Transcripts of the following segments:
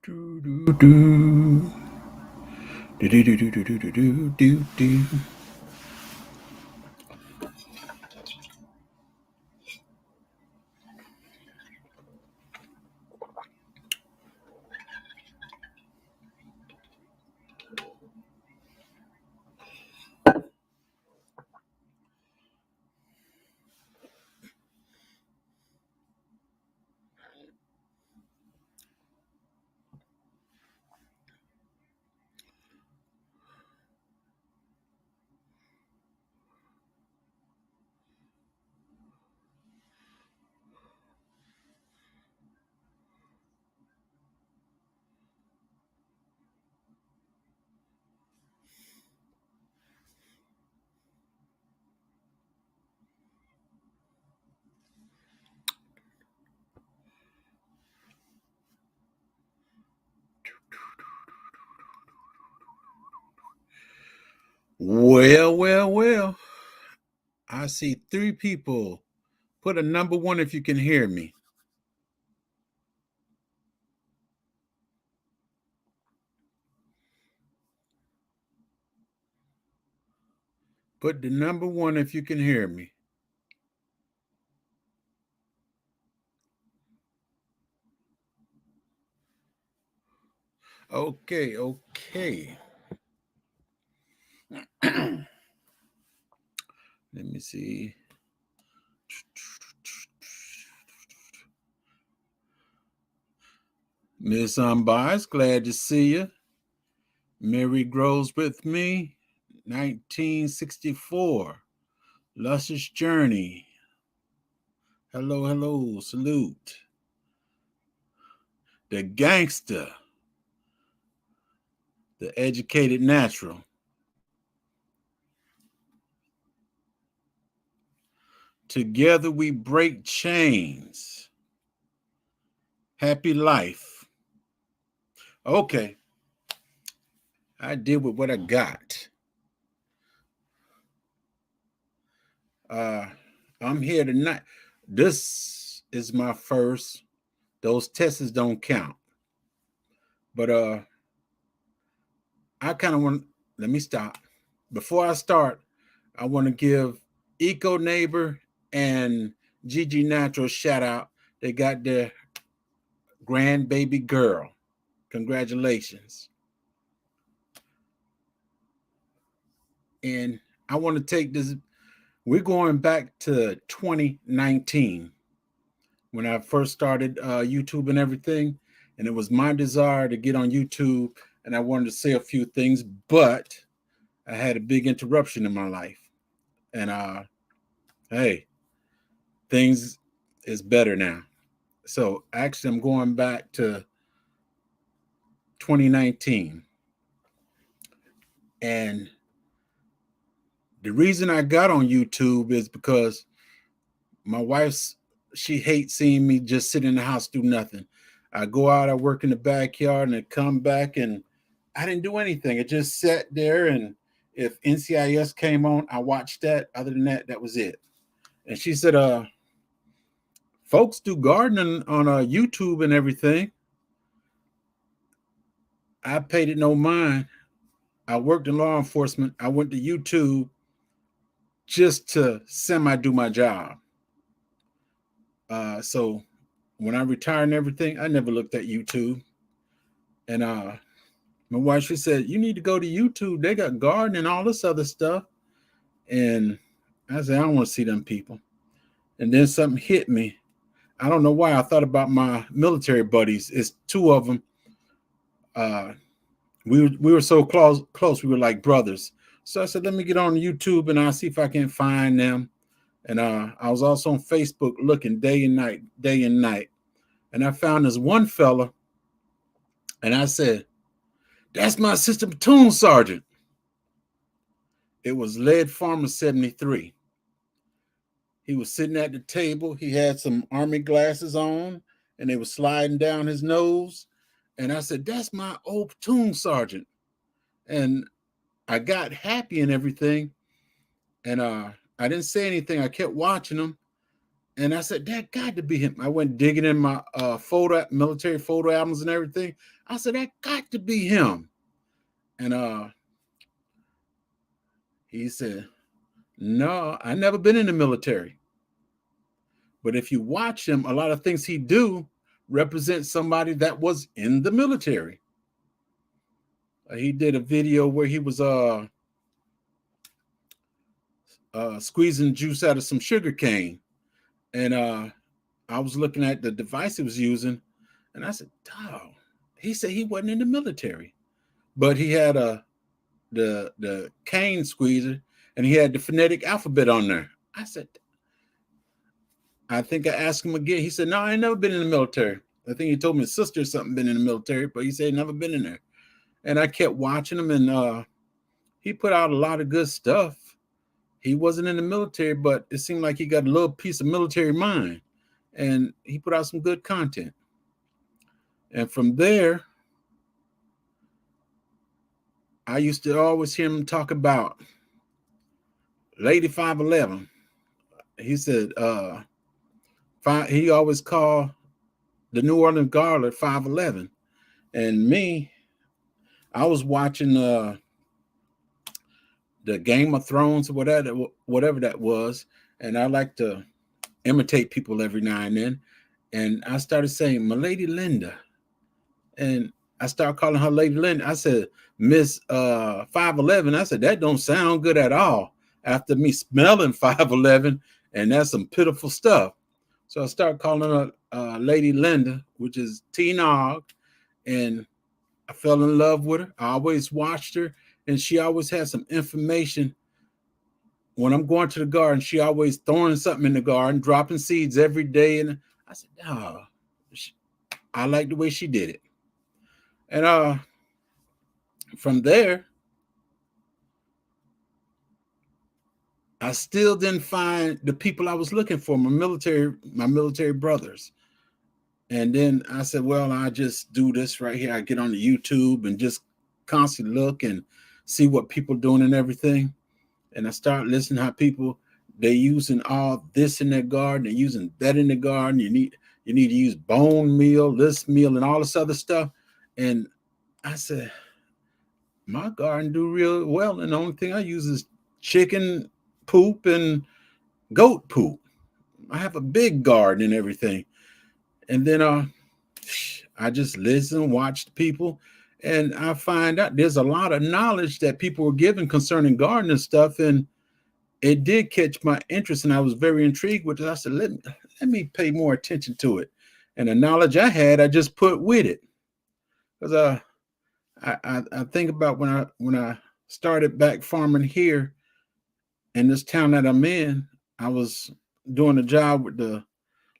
Do, do, do. Do, do, do, do, do, do, do, do, do. Well. I see three people. Put a number one if you can hear me. Put the number one if you can hear me. Okay. Let me see. Miss Unbiased, glad to see you. Mary grows with me. 1964. Luscious Journey. Hello, salute. The Gangster. The Educated Natural. Together we break chains. Happy life. Okay. I did with what I got. I'm here tonight. This is my first. Those tests don't count. But I kind of want, let me stop. Before I start, I want to give Eco Neighbor and Gigi Natural a shout out. They got their grandbaby girl. Congratulations. And I want to take this. We're going back to 2019 when I first started YouTube and everything. And it was my desire to get on YouTube and I wanted to say a few things, but I had a big interruption in my life. And hey, things is better now. So actually, I'm going back to 2019. And the reason I got on YouTube is because my wife's, she hates seeing me just sit in the house, do nothing. I go out, I work in the backyard, and I come back and I didn't do anything. I just sat there, and if NCIS came on, I watched that. Other than that, that was it. And she said, folks do gardening on YouTube and everything. I paid it no mind. I worked in law enforcement. I went to YouTube just to semi do my job. So when I retired and everything, I never looked at YouTube. And my wife, she said, you need to go to YouTube. They got garden and all this other stuff. And I said, I don't want to see them people. And then something hit me. I don't know why. I thought about my military buddies. It's two of them. We were so close. We were like brothers. So I said, let me get on YouTube and I'll see if I can find them. And I was also on Facebook looking day and night. And I found this one fella. And I said, that's my assistant platoon sergeant. It was Lead Farmer 73. He was sitting at the table. He had some army glasses on and they were sliding down his nose. And I said, that's my old platoon sergeant. And I got happy and everything. And I didn't say anything. I kept watching him. And I said, that got to be him. I went digging in my military photo albums and everything. I said, that got to be him. And he said, no, I never been in the military. But if you watch him, a lot of things he do represent somebody that was in the military. He did a video where he was squeezing juice out of some sugar cane. And I was looking at the device he was using, and I said, "Dog." He said he wasn't in the military, but he had the cane squeezer, and he had the phonetic alphabet on there. I said, I think I asked him again. He said, "No, I ain't never been in the military." I think he told me his sister or something been in the military, but he said never been in there. And I kept watching him, and he put out a lot of good stuff. He wasn't in the military, but it seemed like he got a little piece of military mind, and he put out some good content. And from there, I used to always hear him talk about Lady 511. He said he always called the New Orleans Guard 511. And me, I was watching the Game of Thrones or whatever that was, and I like to imitate people every now and then. And I started saying, "My Lady Linda," and I started calling her Lady Linda. I said, "Miss 511." I said, that don't sound good at all after me smelling 511, and that's some pitiful stuff. So I started calling her Lady Linda, which is T-Nog, and I fell in love with her. I always watched her, and she always had some information. When I'm going to the garden, she always throwing something in the garden, dropping seeds every day. And I said, "Oh, I like the way she did it." And from there, I still didn't find the people I was looking for, my military brothers. And then I said, well, I just do this right here. I get on the YouTube and just constantly look and see what people doing and everything. And I start listening how people, they using all this in their garden, they're using that in the garden. You need to use bone meal, this meal, and all this other stuff. And I said, my garden do real well, and the only thing I use is chicken poop and goat poop. I have a big garden and everything. And then I just listen, watch the people, and I find out there's a lot of knowledge that people were given concerning gardening stuff, and it did catch my interest, and I was very intrigued with it. I said, let me pay more attention to it. And the knowledge I had, I just put with it. Because I think about when I started back farming here in this town that I'm in. I was doing a job with the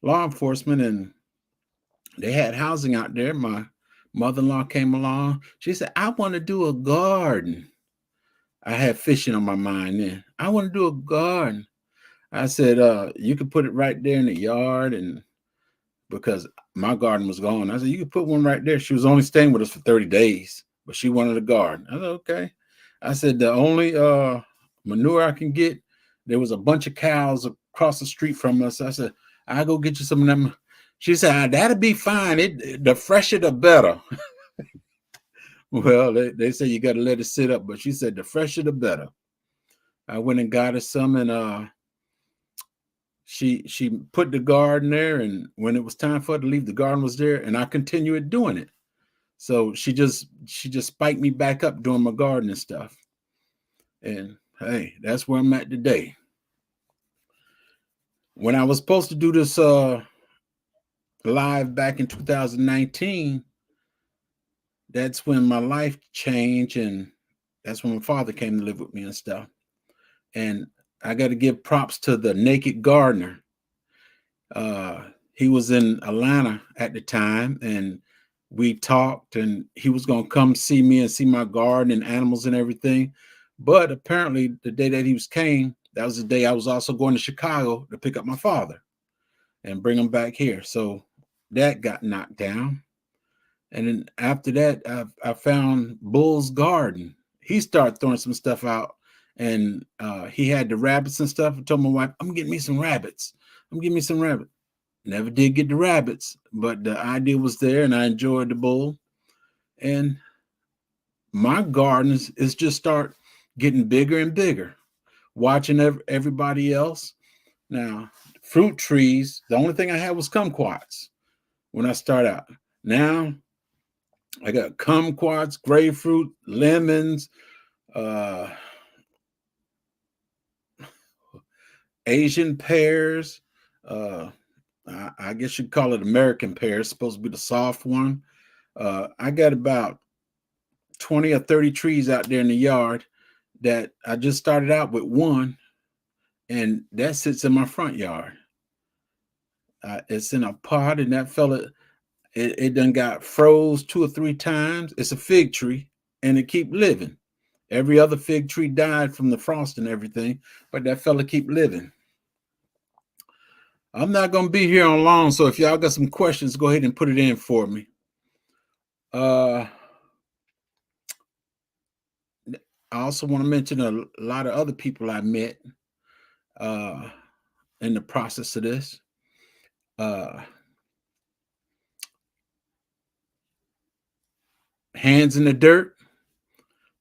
law enforcement, and they had housing out there. My mother-in-law came along. She said, I want to do a garden. I had fishing on my mind then. I want to do a garden. I said, you could put it right there in the yard. And because my garden was gone, I said, you could put one right there. She was only staying with us for 30 days, but she wanted a garden. I said, okay. I said, the only manure I can get, there was a bunch of cows across the street from us. I said, I'll go get you some of them. She said, that'll be fine. The fresher, the better. Well, they say you got to let it sit up, but she said, the fresher, the better. I went and got her some, and she put the garden there, and when it was time for her to leave, the garden was there, and I continued doing it. So she just spiked me back up doing my garden and stuff. And hey, that's where I'm at today. When I was supposed to do this live back in 2019, that's when my life changed, and that's when my father came to live with me and stuff. And I got to give props to the Naked Gardener. He was in Atlanta at the time, and we talked, and he was going to come see me and see my garden and animals and everything. But apparently the day that he came, that was the day I was also going to Chicago to pick up my father and bring him back here. So that got knocked down. And then after that, I found Bull's Garden. He started throwing some stuff out, and he had the rabbits and stuff. I told my wife, I'm getting me some rabbits. I'm getting me some rabbits. Never did get the rabbits, but the idea was there, and I enjoyed the bull. And my gardens is just start getting bigger and bigger, watching everybody else. Now, fruit trees, the only thing I had was kumquats when I start out. Now, I got kumquats, grapefruit, lemons, uh, Asian pears. Uh, I guess you'd call it American pear. It's supposed to be the soft one. I got about 20 or 30 trees out there in the yard that I just started out with one, and that sits in my front yard. It's in a pot, and that fella, it done got froze 2 or 3 times. It's a fig tree, and it keep living. Every other fig tree died from the frost and everything, but that fella keep living. I'm not going to be here on long, so if y'all got some questions, go ahead and put it in for me. I also want to mention a lot of other people I met in the process of this. Hands in the Dirt.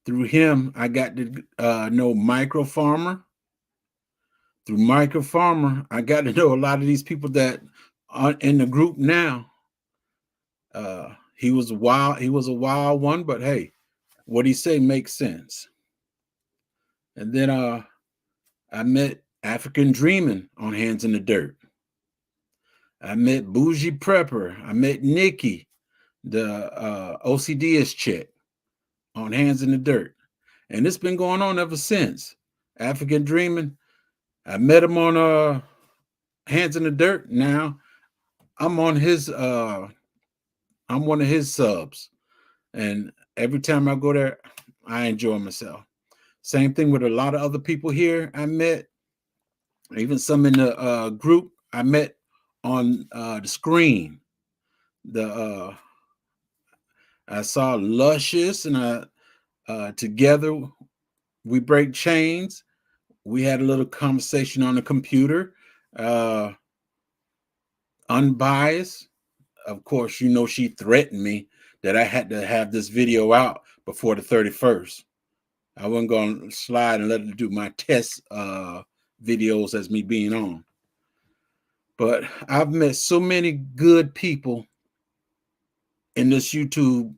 Through him, I got to know Micro Farmer. Through Micro Farmer, I got to know a lot of these people that are in the group now. He was a wild one, but hey, what he say makes sense. And then I met African Dreaming on Hands in the Dirt. I met Bougie Prepper. I met Nikki, the OCDist chick, on Hands in the Dirt. And it's been going on ever since. African Dreaming. I met him on Hands in the Dirt. Now I'm on his I'm one of his subs. And every time I go there, I enjoy myself. Same thing with a lot of other people here I met, even some in the group I met on the screen. I saw Luscious, and together we break chains. We had a little conversation on the computer. Unbiased, of course, she threatened me that I had to have this video out before the 31st. I wasn't going to slide and let her do my test videos as me being on. But I've met so many good people in this YouTube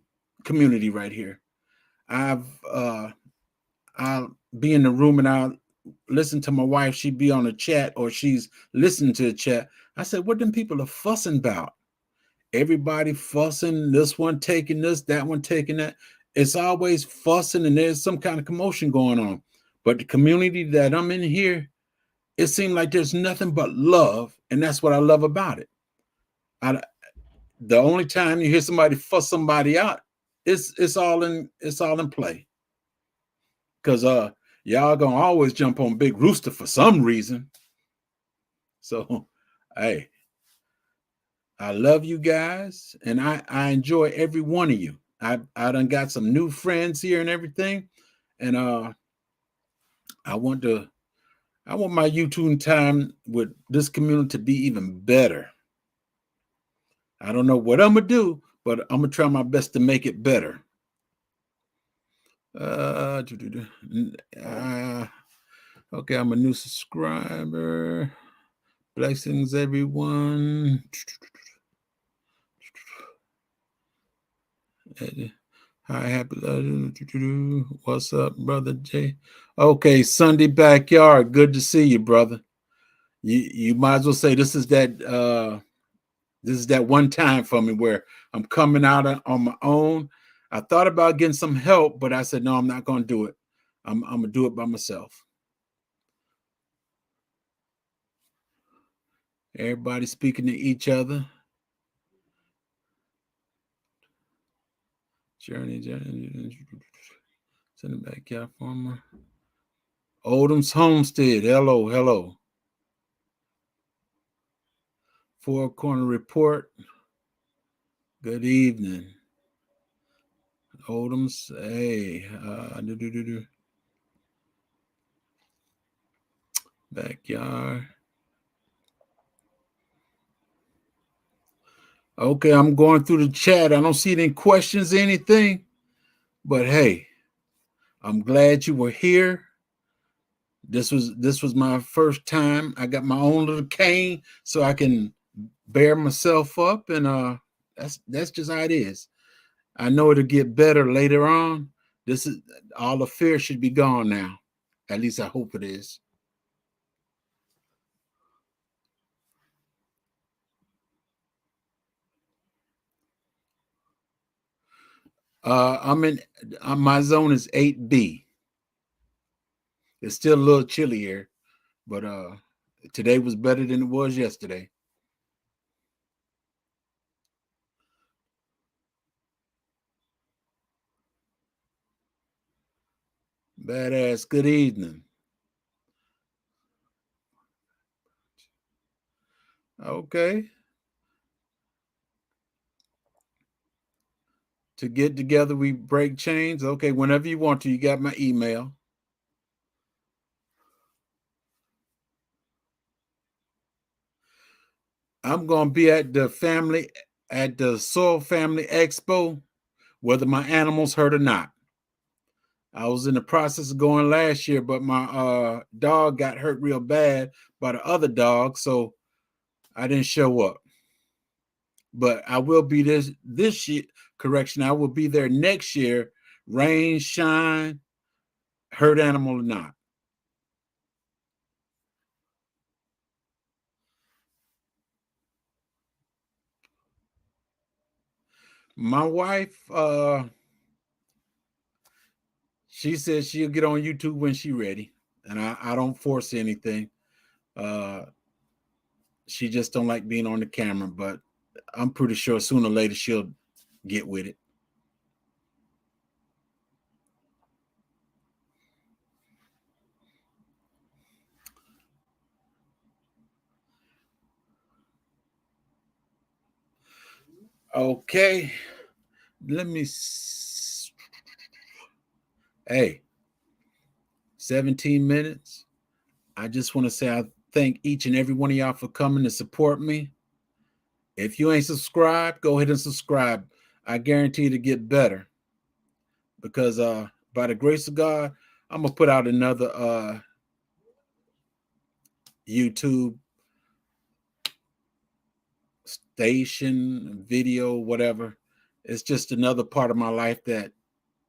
community right here. I'll be in the room and I'll listen to my wife. She'd be on a chat or she's listening to a chat. I said, what them people are fussing about? Everybody fussing, this one taking this, that one taking that. It's always fussing and there's some kind of commotion going on. But the community that I'm in here, it seemed like there's nothing but love, and that's what I love about it. The only time you hear somebody fuss somebody out, it's all in play. Because y'all gonna always jump on Big Rooster for some reason. So hey, I love you guys, and I enjoy every one of you. I done got some new friends here and everything, and I want my YouTube time with this community to be even better. I don't know what I'm gonna do, but I'm gonna try my best to make it better. Okay, I'm a new subscriber. Blessings, everyone. Hi, happy. What's up, brother Jay? Okay, Sunday backyard. Good to see you, brother. You might as well say this is that one time for me where I'm coming out on my own. I thought about getting some help, but I said no, I'm not going to do it. I'm gonna do it by myself. Everybody speaking to each other. Journey. Send it back, yeah, farmer. Oldham's Homestead. Hello. Four Corner Report. Good evening. Oldham's. Hey. Backyard. Okay, I'm going through the chat. I don't see any questions or anything, but hey, I'm glad you were here. This was my first time. I got my own little cane so I can bear myself up, and that's just how it is. I know it'll get better later on. This is all the fear should be gone now. At least I hope it is. I'm in. My zone is 8B. It's still a little chilly here, but today was better than it was yesterday. Badass. Good evening. Okay. To get together, we break chains. Okay, whenever you want to. You got my email. I'm gonna be at the Soil Family Expo, whether my animals hurt or not. I was in the process of going last year, but my dog got hurt real bad by the other dog, so I didn't show up. But I will be this year. Correction, I will be there next year, rain, shine, hurt animal or not. My wife, she says she'll get on YouTube when she's ready, and I don't force anything. Uh, she just don't like being on the camera, but I'm pretty sure sooner or later she'll get with it. Okay, let me. Hey, 17 minutes. I just want to say I thank each and every one of y'all for coming to support me. If you ain't subscribed, go ahead and subscribe. I guarantee to get better because by the grace of God, I'm gonna put out another YouTube station, video, whatever. It's just another part of my life that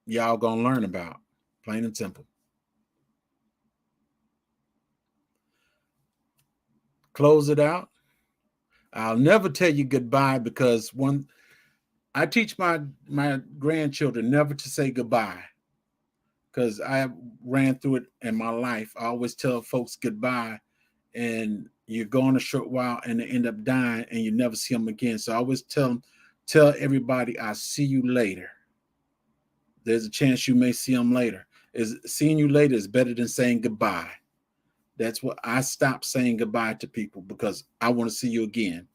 y'all gonna learn about, plain and simple. Close it out. I'll never tell you goodbye because when I teach my grandchildren never to say goodbye because I ran through it in my life. I always tell folks goodbye, and you're gone a short while and they end up dying and you never see them again. So I always tell everybody, I'll see you later. There's a chance you may see them later. Is seeing you later is better than saying goodbye. That's what I stopped saying goodbye to people because I want to see you again.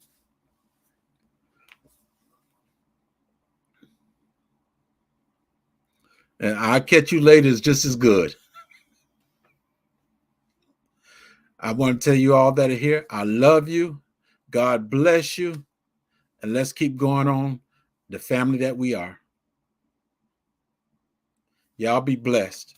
And I'll catch you later is just as good. I want to tell you all that are here. I love you. God bless you. And let's keep going on the family that we are. Y'all be blessed.